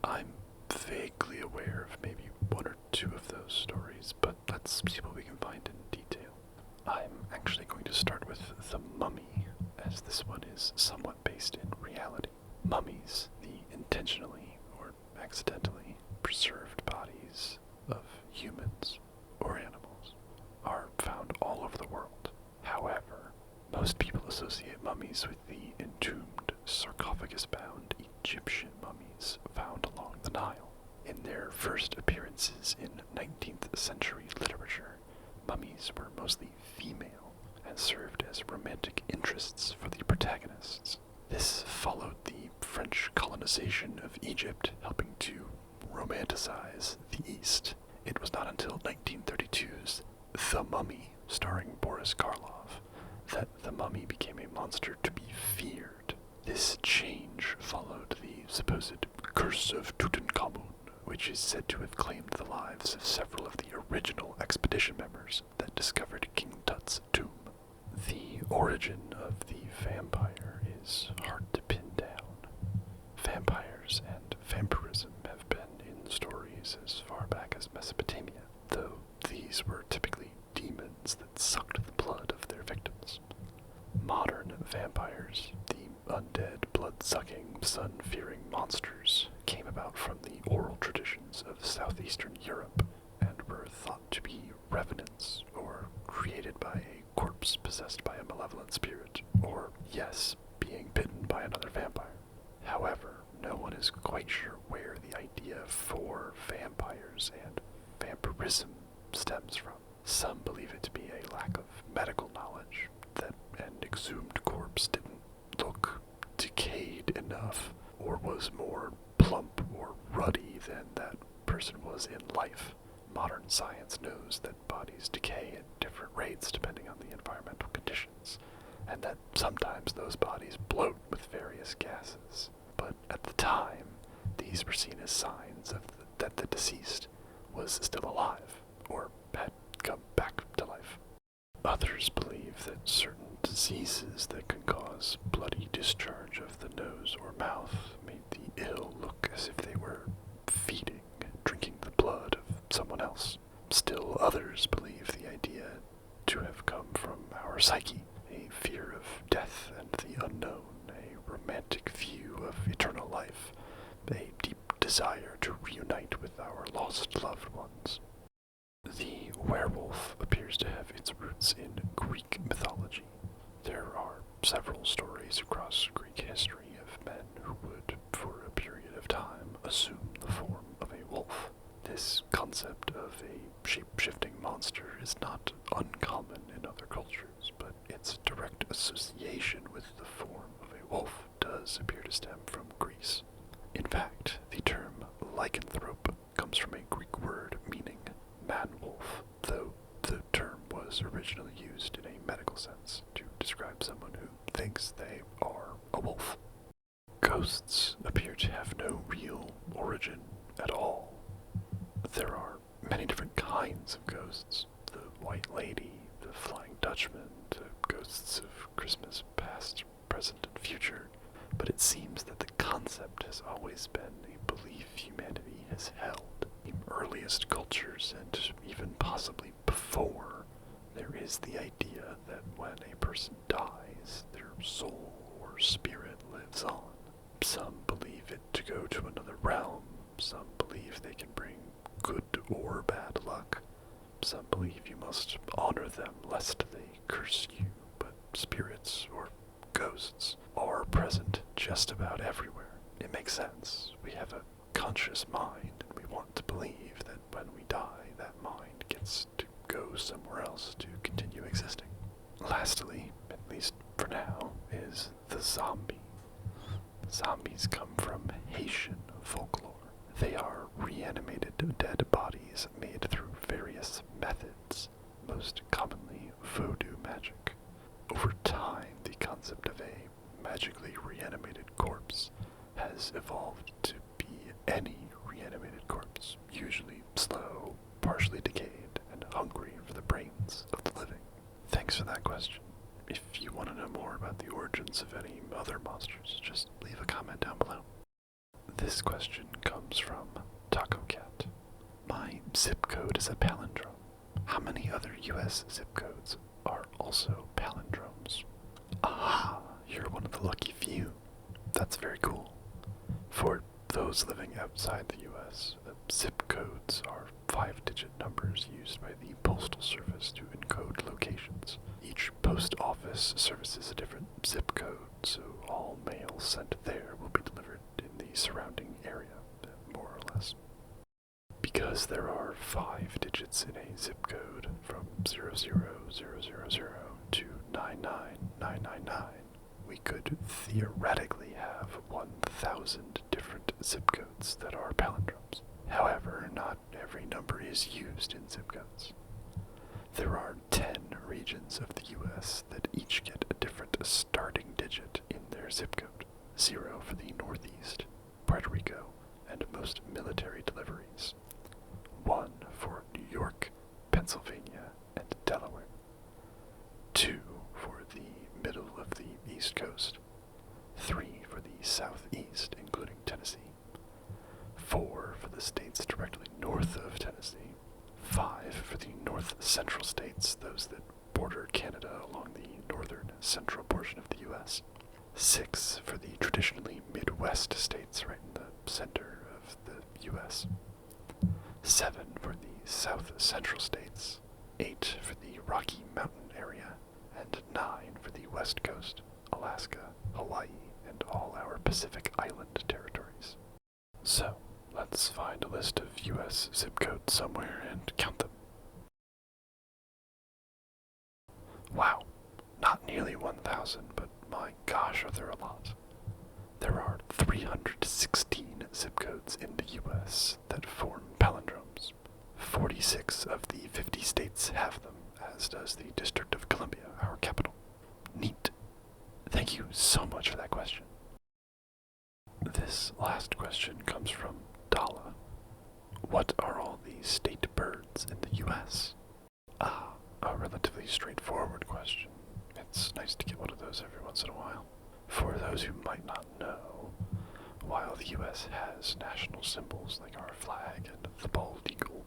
I'm vaguely aware of maybe one or two of those stories, but let's see what we can find in detail. I'm actually going to start with The Mummy, as this one is somewhat based in reality. Mummies, the intentionally or accidentally preserved bodies of humans or animals, are found all over the world. However, most people associate mummies with the entombed, sarcophagus-bound Egyptian mummies found along the Nile. In their first appearances in 19th century literature, mummies were mostly female and served as romantic interests for the protagonists. This followed the French colonization of Egypt, helping to romanticize the East. It was not until 1932's The Mummy, starring Boris Karloff, that the mummy became a monster to be feared. This change followed the supposed curse of Tutankhamun, which is said to have claimed the lives of several of the original expedition members that discovered King Tut's tomb. The origin of the vampire is hard to pin down. Vampires and vampirism have been in stories as far back as Mesopotamia, though these were typically demons that sucked the blood of their victims. Modern vampires, the undead, blood-sucking, sun-fearing monsters, came about from the oral traditions of southeastern Europe and were thought to be revenants, or created by a corpse possessed by a malevolent spirit, or, yes, being bitten by another vampire. However, no one is quite sure where the idea for vampires and vampirism stems from. Some believe it to be a lack of medical knowledge, that an exhumed corpse didn't look decayed enough, or was more plump or ruddy than that person was in life. Modern science knows that bodies decay at different rates depending on the environmental conditions, and that sometimes those bodies bloat with various gases. But at the time, these were seen as signs that the deceased was still alive, or had come back to life. Others believe that certain diseases that can cause bloody discharge of the nose or mouth made the ill look as if they were feeding, drinking the blood of someone else. Still others believe the idea to have come from our psyche, a fear of death and the unknown, a romantic view of eternal life, a deep desire to reunite with our lost loved ones. The werewolf appears to have its roots in Greek mythology. There are several stories across Greek history of men who would, for a period of time, assume the form of a wolf. This concept of a shape-shifting monster is not uncommon in other cultures, but its direct association with the form of a wolf does appear to stem from Greece. In fact, the term lycanthrope comes from a Greek word meaning man-wolf, though the term was originally used in a medical sense to describe someone who thinks they are a wolf. Ghosts appear to have no real origin at all. There are many different kinds of ghosts: the White Lady, the Flying Dutchman, the ghosts of Christmas past, present, and future, but it seems that the concept has always been a belief humanity has held. In earliest cultures, and even possibly before, there is the idea that when a person dies, their soul or spirit lives on. Some believe it to go to another realm, some believe they can bring good or bad luck, some believe you must honor them lest they curse you, but spirits or ghosts are present just about everywhere. It makes sense. We have a conscious mind, and we want to believe that when we die, that mind gets to go somewhere else to continue existing. Lastly, at least for now, is the zombie. Zombies come from Haitian folklore. They are reanimated dead bodies made through various methods, most commonly voodoo magic. Over time, the concept of a magically reanimated corpse has evolved to be any reanimated corpse, usually slow, partially decayed, and hungry for the brains of the living. Thanks for that question. If you want to know more about the origins of any other monsters, just leave a comment down below. This question comes comes from Taco Cat. My zip code is a palindrome. How many other US zip codes are also palindromes? Aha! You're one of the lucky few. That's very cool. For those living outside the US, zip codes are 5-digit numbers used by the Postal Service to encode locations. Each post office services a different zip code, so all mail sent there will be delivered in the surrounding area, more or less. Because there are 5 digits in a zip code from 00000 to 99999, we could theoretically have 1,000 different zip codes that are palindromes. However, not every number is used in zip codes. There are 10 regions of the US that each get a different starting digit in their zip code. 0 for the Northeast, Puerto Rico, and most military deliveries. 1 for New York, Pennsylvania, and Delaware. 2 for the middle of the East Coast. 3 for the Southeast, including Tennessee. 4 for the states directly north of Tennessee. 5 for the north central states, those that border Canada along the northern central portion of the U.S. 6 for the traditionally Midwest states right in the center of the U.S. 7 for the south central states. 8 for the Rocky Mountain area. And 9 for the West Coast, Alaska, Hawaii, and all our Pacific Island territories. So, let's find a list of US zip codes somewhere and count them. Wow, not nearly 1,000, but my gosh, are there a lot. There are 316 zip codes in the US that form palindromes. 46 of the 50 states have them, as does the District of Columbia, our capital. Neat. Thank you so much for that question. This last question comes from Dala. What are all the state birds in the U.S.? A relatively straightforward question. It's nice to get one of those every once in a while. For those who might not know, while the U.S. has national symbols like our flag and the bald eagle,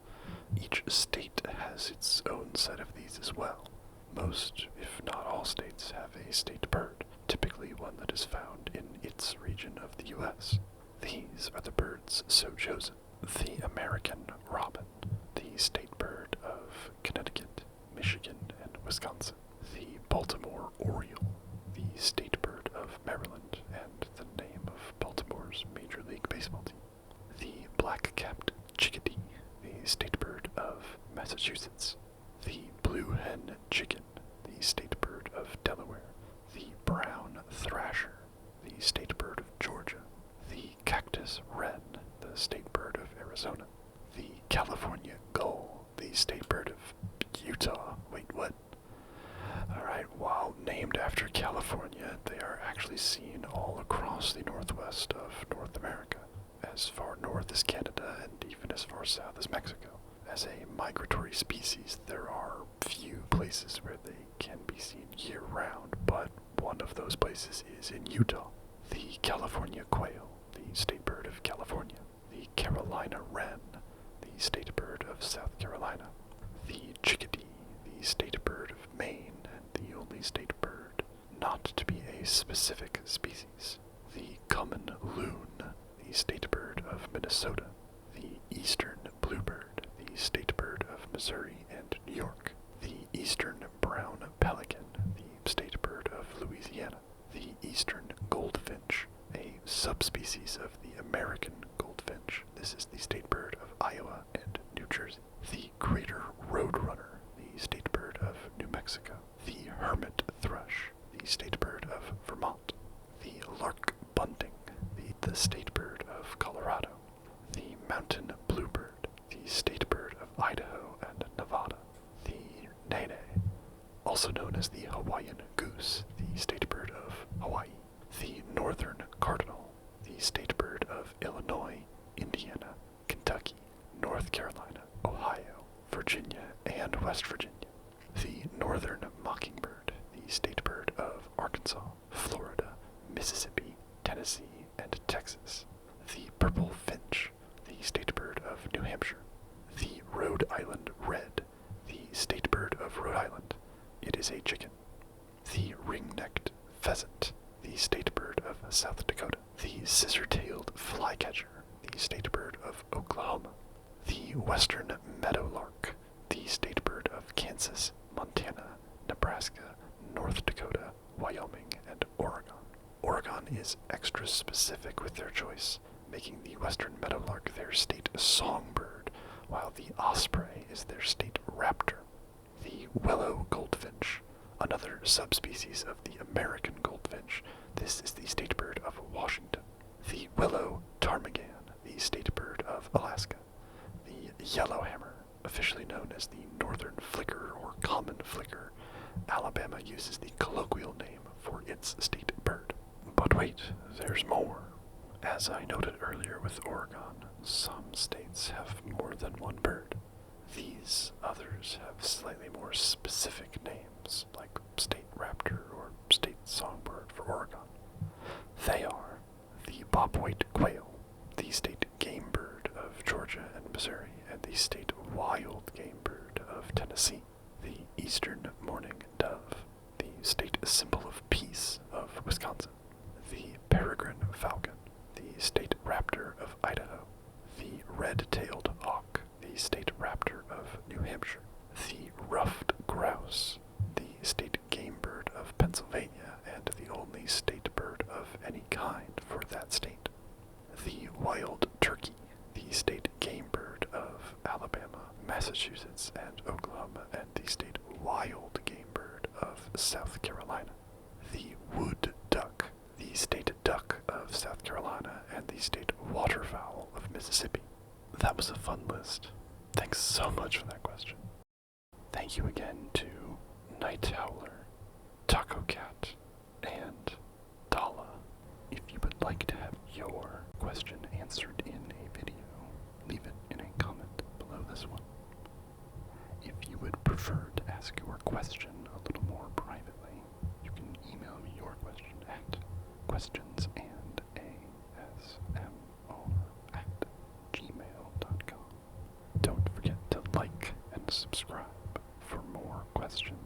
each state has its own set of these as well. Most, if not all states, have a state bird, typically one that is found in its region of the U.S. These are the birds so chosen. The American robin, the state bird of Connecticut, Michigan, and Wisconsin. The Baltimore oriole, the state bird of Maryland, and the name of Baltimore's Major League Baseball team. The black-capped chickadee, the state bird of Massachusetts. The blue hen chicken, the state bird of Delaware. The brown thrasher, the state bird of Georgia. The cactus wren, the state bird of Arizona. The California gull, the state bird of Utah. Wait, what? Alright, while named after California, they are actually seen all across the northwest of North America, as far north as Canada and even as far south as Mexico. As a migratory species, there are few places where they can be seen year-round, but one of those places is in Utah. The California quail, the state bird of California. The Carolina wren, the state bird of South Carolina. The chickadee, the state bird of Maine, and the only state bird not to be a specific species. The common loon, the state bird of Minnesota. The eastern bluebird, the state bird of Missouri and New York. The eastern brown pelican, the state bird of Louisiana. The eastern goldfinch, a subspecies of the American goldfinch. This is the state bird of Iowa and New Jersey. The greater roadrunner, the state bird of New Mexico. The hermit thrush, the state bird of Vermont. The lark bunting, the state bird of Colorado. The mountain bluebird, the state bird of Idaho and Nevada. The nene, also known as the Hawaiian goose, the state bird of Hawaii. The northern cardinal, the state bird of Illinois, Indiana, Kentucky, North Carolina, Ohio, Virginia, and West Virginia. The northern mockingbird, the state bird of Arkansas, Florida, Mississippi, Tennessee, and Texas. The purple finch, Rhode Island red, the state bird of Rhode Island. It is a chicken. The ring-necked pheasant, the state bird of South Dakota. The scissor-tailed flycatcher, the state bird of Oklahoma. The western meadowlark, the state bird of Kansas, Montana, Nebraska, North Dakota, Wyoming, and Oregon. Oregon is extra specific with their choice, making the western meadowlark their state songbird, while the osprey is their state raptor. The willow goldfinch, another subspecies of the American goldfinch, this is the state bird of Washington. The willow ptarmigan, the state bird of Alaska. The yellowhammer, officially known as the northern flicker or common flicker, Alabama uses the colloquial name for its state bird. But wait, there's more. As I noted earlier with Oregon, some states have more than one bird. These others have slightly more specific names, like state raptor or state songbird for Oregon. They are the bobwhite quail, the state game bird of Georgia and Missouri, and the state wild game bird of Tennessee. The eastern mourning dove, the state symbol of peace of Wisconsin. The peregrine falcon, the state raptor of Idaho. The red-tailed auk, the state raptor of New Hampshire. The ruffed grouse, the state game bird of Pennsylvania and the only state bird of any kind for that state. The wild turkey, the state game bird of Alabama, Massachusetts, and Oklahoma, and the state wild game bird of South Carolina. The wood duck, the state duck of South Carolina, and the state waterfowl of Mississippi. That was a fun list. Thanks so much for that question. Thank you again to Night Howler, Taco Cat, and Dala. If you would like to have your question answered in a video, leave it in a comment below this one. If you would prefer to ask your question a little more privately, you can email me your question at questionsandasmr@gmail.com. Don't forget to like and subscribe for more questions